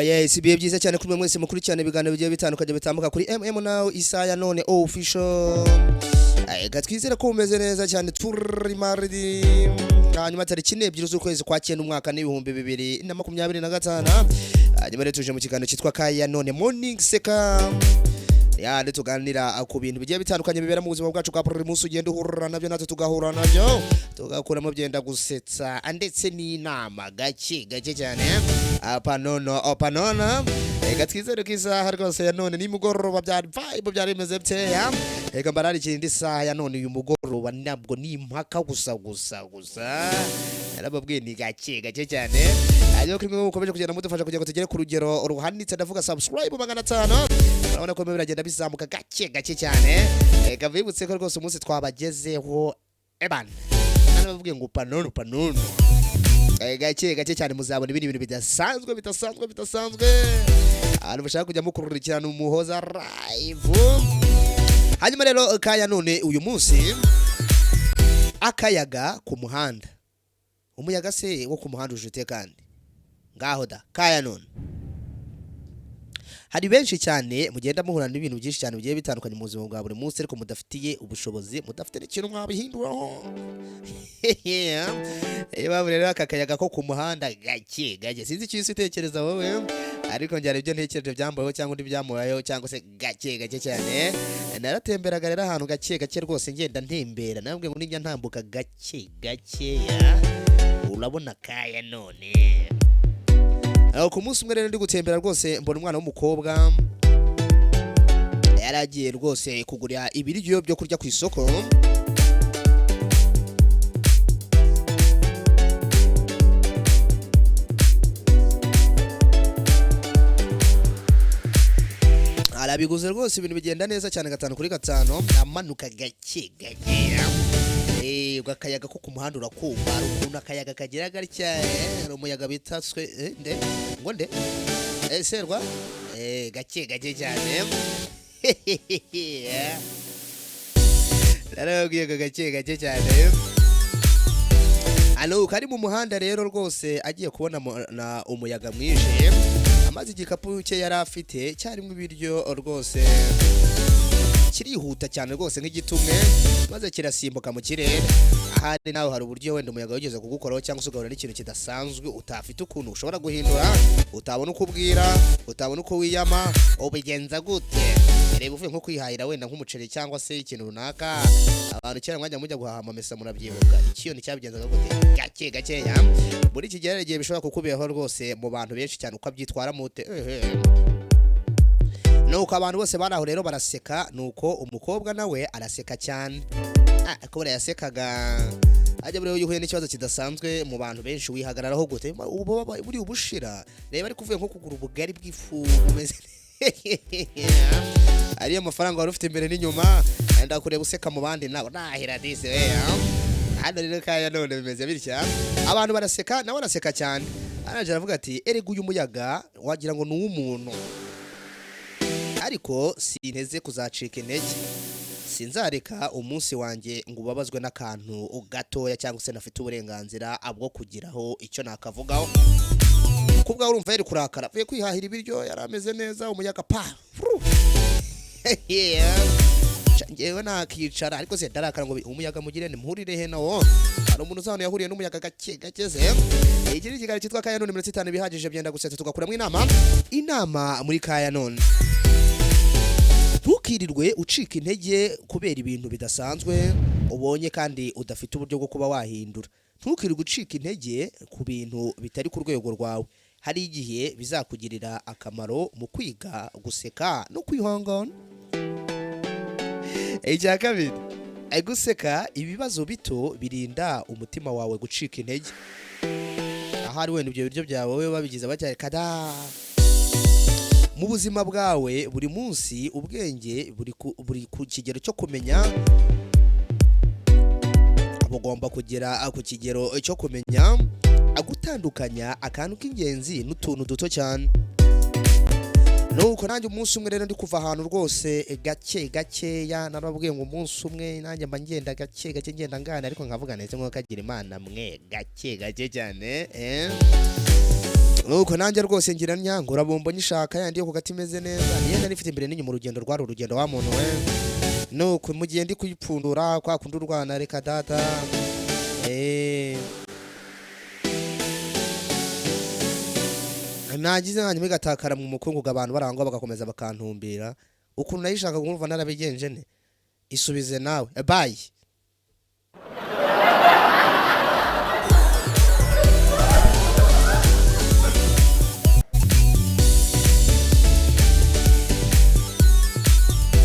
yes, ibihe byiza cyane kuri mwese mukuru cyane ibiganiro bigiye bitandukanye bitambuka kuri Now Ka Yanone official. Gatwizera ko umeze neza cyane turi Muri. Hanyuma tariki 2 z'ukwezi kwa 9 umwaka n'ibihumbi 2025. Hanyuma rero tuje mu kiganiro cyitwa Ka Yanone Morning SEKA. Ya tuganira ku bintu bigiye bitandukanye bibera mu buzima bwacu kwa buri munsi ugenda uhurana nabyo natwe tugahura nabyo tugakuramo byenda gusetsa ndetse n'inama gake cyane apanono gatwizere kisaha rwose ya none nimugoroba bya vibe byaremeze byeya ega mbarari kindi saha ya none uyu mugoroba nabwo ni impaka gusa yarababwiye ni gake cyane ayo kuri mwe mukomeje kugenda mudufasha kugira ngo tugere ku rugero ruhanitse ndavuga subscribe 500 urabona ko biragenda bizamuka gake cyane ega bibutse ko rwose umunsi twabagezeho ebana nanabavuge ngo panono gake cyane muzabona ibintu bidasanzwe abantu bashaka kujya mukururikirana umuhoza live. Hanyuma rero Ka Yanone uyu munsi akayaga ku muhanda, umuyaga se wo ku muhanda ujute kandi ngaho da Ka Yanone. Hari benshi cyane mugenda muhurana n'ibintu byinshi cyane bigiye bitandukanye mu buzima bwa buri munsi ariko mudafitiye ubushobozi, mudafite n'ikintu mwabihinduraho. Eba rero akayaga ko ku muhanda gake sinzi icyo utekereza wowe ariko njyare ibyo ntekereje byambayeho cyangwa ndi byamubayeho cyangwa se gake cyane. Naratemberaga rero ahantu gake rwose ngenda ntembera nabwe ngo ninjya ntambuka gake ya urabona Ka Yanone. Ku munsi umwe rero ndi gutembera rwose mbona umwana w'umukobwa yaragiye rwose kugura ibiryo byo kurya ku isoko. Arabiguze rwose ibintu bigenda neza cyane 5 kuri 5 amanuka gake akayaga ko ku muhanda urakumva ukuntu akayaga kagera gutya umuyaga bitatswe nde serwa gake cyane naragiye gake cyane ano kari mu muhanda rero rwose agiye kubona na umuyaga mwije amazi igikapu cye yari afite cyarimo ibiryo rwose kirihuta cyane rwose nk'igitumwe maze kirasimbuka mu kirere. Ahandi nawe hari uburyo wenda umuyaga wigeze kugukoraho cyangwa se ugahura n'ikintu kidasanzwe utafite ukuntu ushobora guhindura, utabona uko ubwira, utabona uko wiyama, ubigenza gute? Reba uvuye nko kwihahira wenda nk'umuceri cyangwa se ikintu runaka abantu cyane mwajya mujya guhaha amamesa murabyibuka ikiyo ni cyabigenzaga gute gake ya muri iki gihe bishobora kukubeho rwose mu bantu benshi cyane uko abyitwara mute nuko abantu bose baraho rero baraseka nuko umukobwa nawe araseka cyane akora yasekaga ajya buri uhuye n'ikibazo kidasanzwe mu bantu benshi wihagararaho gute buri ubushira reba ari kuvuye nko kugura ubugari bw'ifu umeze ariyo mafaranga wari ufite imbere n'inyuma enda kureba useka mu bandi nawe nahira dise hano rero Ka Yanone bimeze bitya abantu baraseka nawe araseka cyane araje aravuga ati erega uyu muyaga wagira ngo ni uw'umuntu ariko sinteze kuzacika intege, sinzareka umunsi wanjye ngo ubabazwe n'akantu gatoya cyangwa se nafite uburenganzira abwo kugiraho icyo nakavugaho. Kubwa urumva yari kurakara avuye kwihahira ibiryo yarameze neza umuyaga pa ngewe nakicara ariko se ndarakara ngo umuyaga mugire muhurire he nawo hari umuntu uzana yahuriye n'umuyaga gakeze. Iki ni kigali cyitwa Ka Yanone 5 bihagije byenda gusetsa tugakuramo inama muri Ka Yanone. Ntukirirwe ucika intege kubera ibintu bidasanzwe ubonye kandi udafite uburyo bwo kuba wahindura. Ntukirirwe ucika intege ku bintu bitari ku rwego rwawe, hari igihe bizakugirira akamaro mu kwiga guseka no kwihangana. Ijya kabiri guseka ibibazo bito birinda umutima wawe gucika intege. Ahari wenda ibyo biryo byawe wowe babigize bacyari kada mu buzima bwawe buri munsi ubwenge buri ku kigero cyo kumenya abugomba kugera ku kigero cyo kumenya agutandukanya akantu k'ingenzi n'utuntu duto cyane. Nuko nanjye umunsi umwe rero ndi kuva ahantu rwose gake ya narabwiye ngo umunsi umwe nanjye mba ngenda gake ngenda ngana ariko nkavuga neza ngo kagira Imana mwe gake cyane nuko nanjye rwose ngira nyangura bombo nyishaka yandi yo kugati imeze neza niyo nari mfite imbere n'inyuma urugendo rwari urugendo wa muntu we nuko mu gihe ndi kuyipfundura kwa kundi urwana reka data nagize hanyuma igatakara mu mukungugu abantu barangwa bagakomeza bakantumbira ukuntu nayishaka kumva narabigenje ne isubize nawe bye